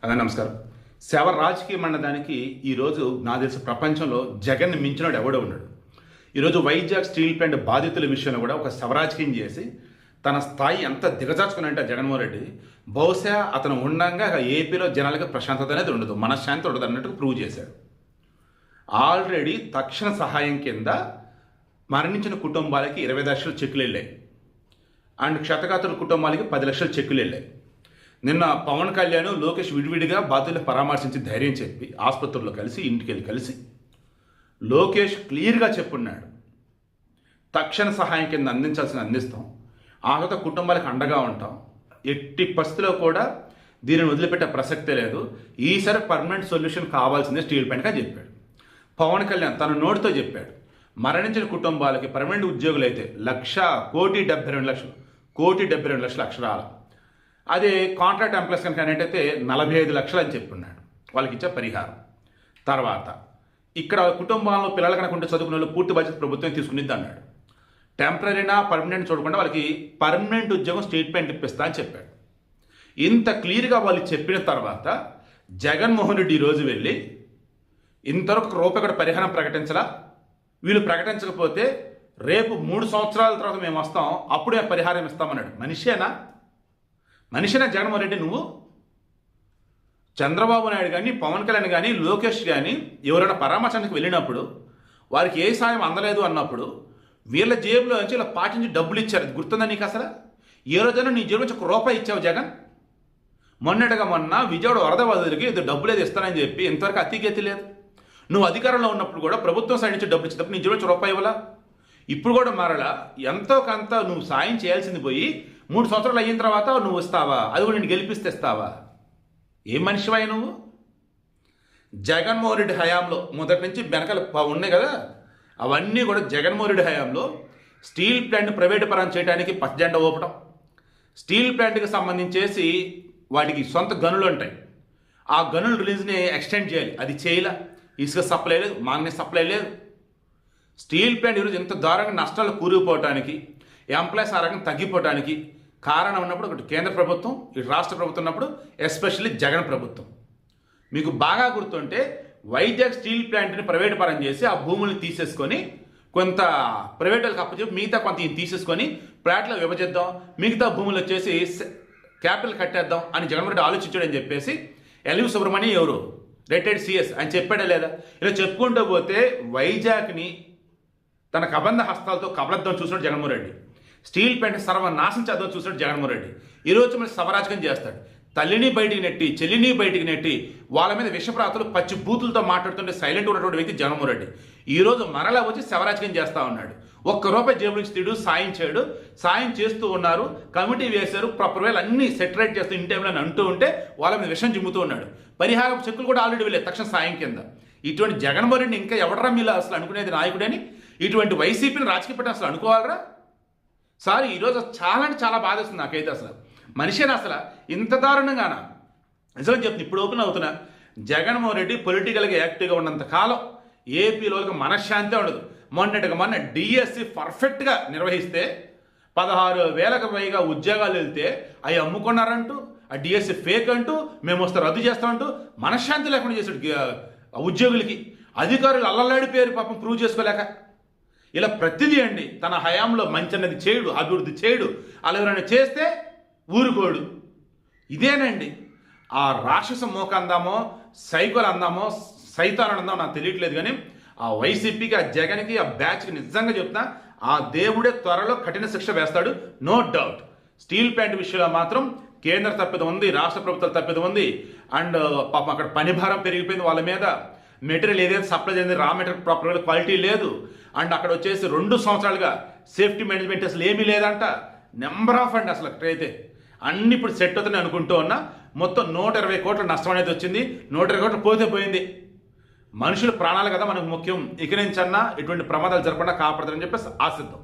అదే నమస్కారం. శవ రాజకీయం అన్నదానికి ఈరోజు నాకు తెలిసి ప్రపంచంలో జగన్ మించినోడు ఎవడో ఉన్నాడు. ఈరోజు వైజాగ్ స్టీల్ ప్లాంట్ బాధితుల విషయంలో కూడా ఒక శవ రాజకీయం చేసి తన స్థాయి ఎంత దిగజార్చుకున్నాడంటే జగన్మోహన్ రెడ్డి బహుశా అతను ఉండంగా ఏపీలో జనాలకి ప్రశాంతత అనేది ఉండదు, మనశ్శాంతి ఉండదు అన్నట్టు ప్రూవ్ చేశాడు. ఆల్రెడీ తక్షణ సహాయం కింద మరణించిన కుటుంబాలకి 20 లక్షల చెక్కులు వెళ్ళాయి అండ్ క్షతగాతుల కుటుంబాలకి 10 లక్షల చెక్కులు వెళ్ళాయి. నిన్న పవన్ కళ్యాణ్ లోకేష్ విడివిడిగా బాధితులను పరామర్శించి ధైర్యం చెప్పి ఆసుపత్రుల్లో కలిసి ఇంటికి వెళ్ళి కలిసి లోకేష్ క్లియర్గా చెప్పున్నాడు, తక్షణ సహాయం కింద అందించాల్సిన అందిస్తాం, ఆ తర్వాత కుటుంబాలకు అండగా ఉంటాం, ఎట్టి పరిస్థితిలో కూడా దీనిని వదిలిపెట్టే ప్రసక్తే లేదు, ఈసారి పర్మనెంట్ సొల్యూషన్ కావాల్సిందే స్టీల్ ప్లాంట్గా చెప్పాడు. పవన్ కళ్యాణ్ తన నోటితో చెప్పాడు, మరణించిన కుటుంబాలకి పర్మనెంట్ ఉద్యోగులు అయితే 1,72,00,000 అక్షరాలు, అదే కాంట్రాక్ట్ ఎంప్లాయీస్ కనుక అనేటైతే 45 లక్షలు అని చెప్పున్నాడు వాళ్ళకి ఇచ్చే పరిహారం. తర్వాత ఇక్కడ కుటుంబాల్లో పిల్లలు కనుక ఉంటే చదువుకున్న వాళ్ళు పూర్తి బాధ్యత ప్రభుత్వం తీసుకునిద్ది అన్నాడు. టెంపరీనా పర్మనెంట్ చూడకుండా వాళ్ళకి పర్మనెంట్ ఉద్యోగం స్టేట్ ప్లాంట్ ఇప్పిస్తా అని చెప్పాడు. ఇంత క్లియర్గా వాళ్ళు చెప్పిన తర్వాత జగన్మోహన్ రెడ్డి ఈరోజు వెళ్ళి ఇంతవరకు రూపాయి కూడా పరిహారం ప్రకటించలా, వీళ్ళు ప్రకటించకపోతే రేపు 3 సంవత్సరాల తర్వాత మేము వస్తాం అప్పుడే పరిహారం ఇస్తామన్నాడు. మనిషేనా జగన్మోహన్ రెడ్డి? నువ్వు చంద్రబాబు నాయుడు కానీ పవన్ కళ్యాణ్ కానీ లోకేష్ కానీ ఎవరైనా పరామర్శనకు వెళ్ళినప్పుడు వారికి ఏ సాయం అందలేదు అన్నప్పుడు వీళ్ళ జేబులో నుంచి ఇలా పాటించి డబ్బులు ఇచ్చారు. అది గుర్తుందా నీకు? అసలు ఏ రోజైనా నీ జేబులో నుంచి ₹1 ఇచ్చావు జగన్? మొన్న విజయవాడ వరద బాధితులకి ఇది డబ్బులు ఏది ఇస్తానని చెప్పి ఇంతవరకు అతిగతి లేదు. నువ్వు అధికారంలో ఉన్నప్పుడు కూడా ప్రభుత్వం సైడ్ నుంచి డబ్బులు ఇచ్చేటప్పుడు నీ జేబులో నుంచి ₹1 ఇవ్వాలా? ఇప్పుడు కూడా మరలా ఎంతో కొంత నువ్వు సాయం చేయాల్సింది పోయి 3 సంవత్సరాలు అయిన తర్వాత నువ్వు ఇస్తావా? అది కూడా నేను గెలిపిస్తే ఇస్తావా? ఏం మనిషివాయి నువ్వు? జగన్మోహన్ రెడ్డి హయాంలో మొదటి నుంచి వెనకాల ఉన్నాయి కదా, అవన్నీ కూడా జగన్మోహన్ రెడ్డి హయాంలో స్టీల్ ప్లాంట్ ప్రైవేటు పరం చేయడానికి పచ్చజెండా ఊపటం, స్టీల్ ప్లాంట్కి సంబంధించేసి వాటికి సొంత గనులు ఉంటాయి, ఆ గనుల రిలీజ్ని ఎక్స్టెండ్ చేయాలి, అది చేయలే. ఇసుక సప్లై లేదు, మాంగనీస్ సప్లై లేదు. స్టీల్ ప్లాంట్ ఈరోజు ఇంత దారుణంగా నష్టాలు కూరుకుపోవటానికి, ఎంప్లాయీస్ ఆ రకంగా తగ్గిపోవటానికి కారణం ఉన్నప్పుడు ఒకటి కేంద్ర ప్రభుత్వం, ఇటు రాష్ట్ర ప్రభుత్వం ఉన్నప్పుడు ఎస్పెషల్లీ జగన్ ప్రభుత్వం. మీకు బాగా గుర్తుంటే వైజాగ్ స్టీల్ ప్లాంట్ని ప్రైవేట్ పరం చేసి ఆ భూముల్ని తీసేసుకొని కొంత ప్రైవేట్ వాళ్ళకి అప్పచెప్పి మిగతా కొంత తీసేసుకొని ప్లాట్లో విభజిద్దాం, మిగతా భూములు వచ్చేసి క్యాపిటల్ కట్టేద్దాం అని జగన్మోహన్ రెడ్డి ఆలోచించాడని చెప్పేసి ఎల్వి సుబ్రహ్మణ్యం ఎవరు రిటైర్డ్ సిఎస్ అని చెప్పాడా లేదా? ఇలా చెప్పుకుంటూ పోతే వైజాగ్ని తన కబంధ హస్తాలతో కబలద్దం చూసినట్టు జగన్మోహన్ రెడ్డి, స్టీల్ ప్లాంట్ సర్వనాశం చేద్దాం చూసినట్టు జగన్మోహన్ రెడ్డి ఈరోజు మళ్ళీ సవరాజకం చేస్తాడు. తల్లిని బయటికి నెట్టి, చెల్లిని బయటికి నెట్టి వాళ్ళ మీద విషప్రాతులు పచ్చి బూతులతో మాట్లాడుతుంటే సైలెంట్ ఉన్నటువంటి వ్యక్తి జగన్మోహన్ రెడ్డి ఈరోజు మరలా వచ్చి శవరాజకం చేస్తూ ఉన్నాడు. ₹1 జేబు నుంచి తీడు, సాయం చేయడు, సాయం చేస్తూ ఉన్నారు, కమిటీ వేశారు, ప్రాపర్ వేలు అన్ని సెటరేట్ చేస్తూ ఇంటి టైంలో అంటూ ఉంటే వాళ్ళ మీద విషం జిమ్ముతూ ఉన్నాడు. పరిహార చెక్కులు కూడా ఆల్రెడీ వెళ్ళాయి తక్షణ సాయం కింద. ఇటువంటి జగన్మోహన్ రెడ్డి ఇంకా ఎవడరా మీరు అసలు అనుకునేది నాయకుడని? ఇటువంటి వైసీపీని రాజకీయ పెట్టడం అసలు అనుకోవాలరా? సార్ ఈరోజు చాలా అంటే చాలా బాధ వస్తుంది నాకైతే. అసలు మనిషిని అసలు ఇంత దారుణంగానా? నిజంగా చెప్తుంది, ఇప్పుడు ఓపెన్ అవుతున్నా, జగన్మోహన్ రెడ్డి పొలిటికల్గా యాక్టివ్గా ఉన్నంత కాలం ఏపీలో మనశ్శాంతి ఉండదు. మొన్న డిఎస్సి పర్ఫెక్ట్గా నిర్వహిస్తే 16,000కు పైగా ఉద్యోగాలు వెళ్తే అవి అమ్ముకున్నారంటూ, ఆ డిఎస్సి ఫేక్ అంటూ, మేము వస్తే రద్దు చేస్తామంటూ మనశ్శాంతి లేకుండా చేశాడు ఉద్యోగులకి. అధికారులు అల్లల్లాడిపోయారు పాపం ప్రూవ్ చేసుకోలేక. ఇలా ప్రతిదీ అండి తన హయాంలో మంచి అన్నది చేయడు, అభివృద్ధి చేయడు, అలా ఎవరైనా చేస్తే ఊరుకోడు. ఇదేనండి ఆ రాక్షస మోక అందామో, సైకోలు అందామో, సైతాన్ అందామో నాకు తెలియట్లేదు, కానీ ఆ వైసీపీకి, ఆ జగన్కి, ఆ బ్యాచ్కి నిజంగా చెప్తున్నా ఆ దేవుడే త్వరలో కఠిన శిక్ష వేస్తాడు, నో డౌట్. స్టీల్ ప్లాంట్ విషయంలో మాత్రం కేంద్ర తప్పిదం ఉంది, రాష్ట్ర ప్రభుత్వాల తప్పిదం ఉంది. అండ్ పాపం అక్కడ పని భారం పెరిగిపోయింది వాళ్ళ మీద, మెటీరియల్ ఏదైతే సప్లై చేసింది రా మెటీరియల్ ప్రాపర్గా క్వాలిటీ లేదు. అండ్ అక్కడ వచ్చేసి 2 సంవత్సరాలుగా సేఫ్టీ మేనేజ్మెంట్ అసలు ఏమీ లేదంట. నెంబర్ ఆఫ్ అండి అసలు అక్కడైతే అన్ని ఇప్పుడు సెట్ అవుతున్నాయి అనుకుంటూ ఉన్నా. మొత్తం 120 కోట్ల నష్టం అనేది వచ్చింది. 120 కోట్లు పోతే పోయింది. మనుషుల ప్రాణాలు కదా మనకు ముఖ్యం. ఇక నుంచన్నా ఇటువంటి ప్రమాదాలు జరగకుండా కాపాడతారని చెప్పేసి ఆశిద్దాం.